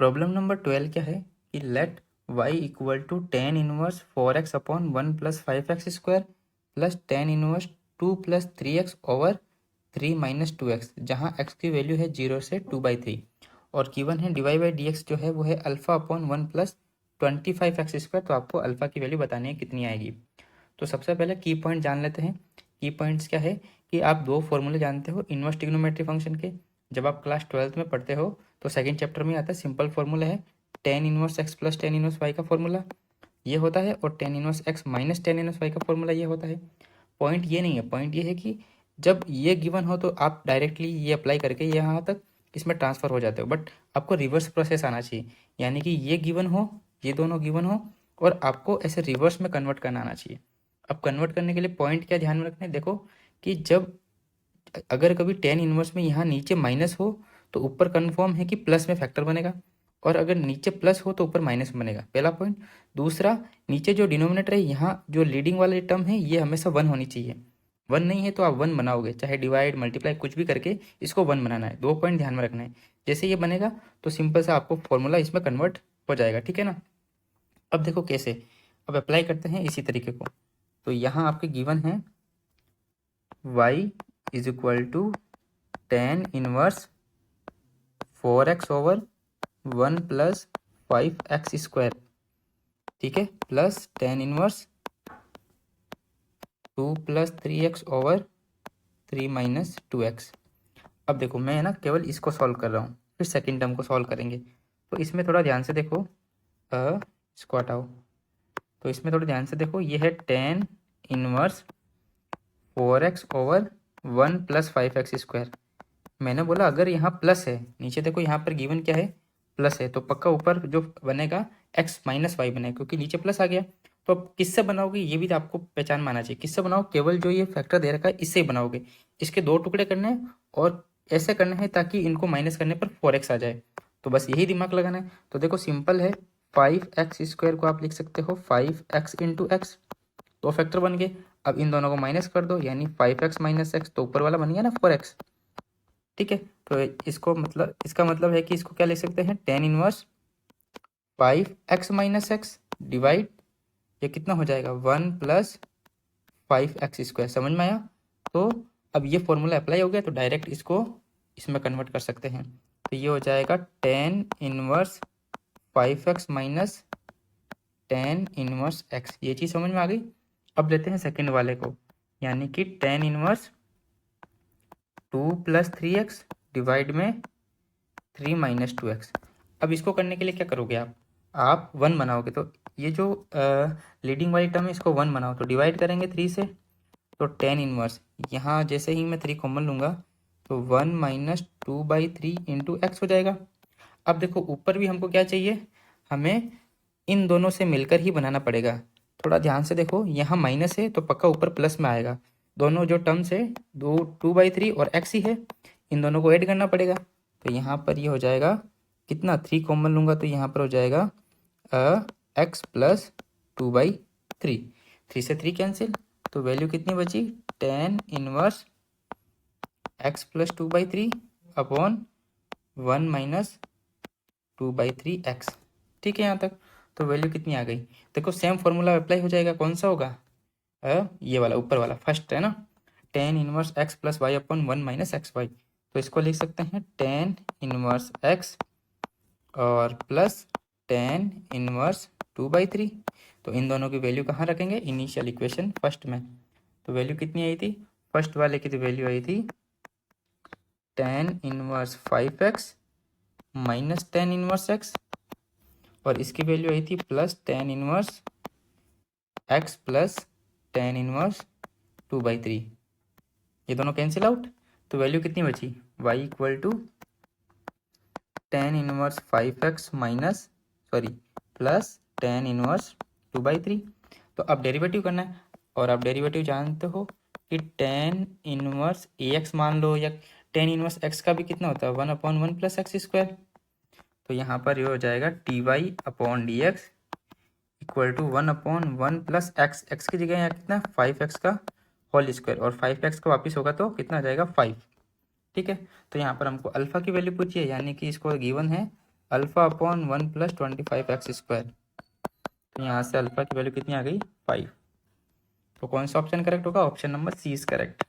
Problem number 12 क्या है कि let y equal to tan inverse 4x upon 1 plus 5x² plus tan inverse 2 plus 3x over 3 minus 2x, जहाँ x की value है 0 से 2/3 और गिवन है dy बाई dx जो है वो है अल्फा अपॉन 1 प्लस 25x²। तो आपको अल्फा की वैल्यू बतानी है कितनी आएगी। तो सबसे पहले की पॉइंट जान लेते हैं। की पॉइंट्स क्या है कि आप दो फॉर्मूले जानते हो इनवर्स ट्रिग्नोमेट्री फंक्शन के। जब आप क्लास 12th में पढ़ते हो तो सेकंड चैप्टर में आता है सिंपल फॉर्मूला है tan inverse X plus tan inverse Y का फॉर्मूला ये होता है, और tan inverse X minus tan inverse Y का फॉर्मूला ये होता है। पॉइंट ये नहीं है, पॉइंट ये है कि जब ये गिवन हो तो आप डायरेक्टली ये अप्लाई करके यहाँ तक इसमें ट्रांसफ़र हो जाते हो, बट आपको रिवर्स प्रोसेस आना चाहिए, यानी कि ये गिवन हो, ये दोनों गिवन हो और आपको ऐसे रिवर्स में कन्वर्ट करना आना चाहिए। अब कन्वर्ट करने के लिए पॉइंट क्या ध्यान में रखना है, देखो कि जब अगर कभी टेन इनवर्स में यहाँ नीचे माइनस हो तो ऊपर कन्फर्म है कि प्लस में फैक्टर बनेगा, और अगर नीचे प्लस हो तो ऊपर माइनस बनेगा, पहला पॉइंट। दूसरा, नीचे जो डिनोमिनेटर है यहाँ जो लीडिंग वाली टर्म है ये हमेशा वन होनी चाहिए। वन नहीं है तो आप वन बनाओगे, चाहे डिवाइड मल्टीप्लाई कुछ भी करके इसको वन बनाना है। दो पॉइंट ध्यान में रखना है। जैसे ये बनेगा तो सिंपल सा आपको फॉर्मूला इसमें कन्वर्ट हो जाएगा, ठीक है ना। अब देखो कैसे, अब अप्लाई करते हैं इसी तरीके को। तो यहाँ आपके गिवन है y is equal to tan inverse 4x over 1 plus 5x², ठीक है, plus tan inverse 2 plus 3x over 3 minus 2x। अब देखो मैं ना केवल इसको सॉल्व कर रहा हूँ, फिर सेकंड टर्म को सॉल्व करेंगे। तो इसमें थोड़ा ध्यान से देखो, इसको हटाओ। तो इसमें थोड़ा ध्यान से देखो, ये है tan inverse 4x over 1 plus 5x²। मैंने बोला अगर यहाँ प्लस है, नीचे देखो यहाँ पर गिवन क्या है, प्लस है, तो पक्का ऊपर जो बनेगा x माइनस वाई बनेगा, क्योंकि नीचे प्लस आ गया। तो अब किससे बनाओगे ये भी तो आपको पहचान माना चाहिए, किससे बनाओ, केवल जो ये फैक्टर दे रखा है इससे ही बनाओगे। इसके दो टुकड़े करने हैं और ऐसे करना है ताकि इनको माइनस करने पर 4x आ जाए। तो बस यही दिमाग लगाना है। तो देखो सिंपल है, 5x² को आप लिख सकते हो 5x इंटू एक्स, दो फैक्टर बन गए। अब इन दोनों को माइनस कर दो, यानी 5x माइनस एक्स, तो ऊपर वाला बन गया ना 4x, ठीक है। तो इसको मतलब, इसका मतलब है कि इसको क्या लिख सकते हैं, tan inverse 5x minus x divide, ये कितना हो जाएगा 1 प्लस 5x²। समझ में आया। तो अब ये फॉर्मूला अप्लाई हो गया, तो डायरेक्ट इसको इसमें कन्वर्ट कर सकते हैं। तो ये हो जाएगा ten inverse 5x minus tan inverse x, ये चीज़ समझ में आ गई। अब लेते हैं सेकंड वाले को, यानी कि ten inverse 2 plus 3x divide में 3 माइनस 2x। अब इसको करने के लिए क्या करोगे आप वन बनाओगे। तो ये जो लीडिंग वाली टर्म है इसको वन बनाओ, तो डिवाइड करेंगे 3 से, तो टेन इनवर्स, यहाँ जैसे ही मैं 3 कॉमन लूँगा तो 1 माइनस 2/3 इंटू एक्स हो जाएगा। अब देखो ऊपर भी हमको क्या चाहिए, हमें इन दोनों से मिलकर ही बनाना पड़ेगा। थोड़ा ध्यान से देखो, यहाँ माइनस है तो पक्का ऊपर प्लस में आएगा। दोनों जो टर्म्स है 2/3 और x ही है, इन दोनों को ऐड करना पड़ेगा। तो यहाँ पर ये हो जाएगा कितना, 3 कॉमन लूँगा तो यहाँ पर हो जाएगा x प्लस 2/3, 3 से 3 कैंसिल, तो वैल्यू कितनी बची, ten inverse x plus 2/3 upon 1 minus 2/3x, ठीक है यहाँ तक। तो वैल्यू कितनी आ गई, देखो सेम फॉर्मूला अप्लाई हो जाएगा, कौन सा होगा, ये वाला ऊपर वाला फर्स्ट है ना, tan inverse x plus Y upon 1 minus X Y. तो इसको लिख सकते हैं टेन इनवर्स x और प्लस टेन इनवर्स 2/3। तो इन दोनों की वैल्यू कहाँ रखेंगे, इनिशियल इक्वेशन फर्स्ट में। तो वैल्यू कितनी आई थी, फर्स्ट वाले की तो वैल्यू आई थी ten inverse 5x minus tan inverse x, और इसकी वैल्यू आई थी plus tan inverse x plus tan inverse 2/3। ये दोनों कैंसिल आउट, तो वैल्यू कितनी बची, y equal to tan inverse 5x minus plus tan inverse 2/3। तो अब डेरिवेटिव करना है, और आप डेरिवेटिव जानते हो कि टेन इनवर्स ax मान लो, या टेन इनवर्स x का भी कितना होता है 1/1 प्लस x²। तो यहाँ पर ये हो जाएगा dy upon dx equal to 1/1 plus x की जगह यहाँ कितना 5x का होल स्क्वायर, और 5x का वापस होगा तो कितना आ जाएगा 5, ठीक है। तो यहाँ पर हमको अल्फ़ा की वैल्यू पूछी है, यानी कि इसको गिवन है अल्फ़ा अपॉन 1+25x²। तो यहाँ से अल्फ़ा की वैल्यू कितनी आ गई 5। तो कौन सा ऑप्शन करेक्ट होगा? Option number C is correct.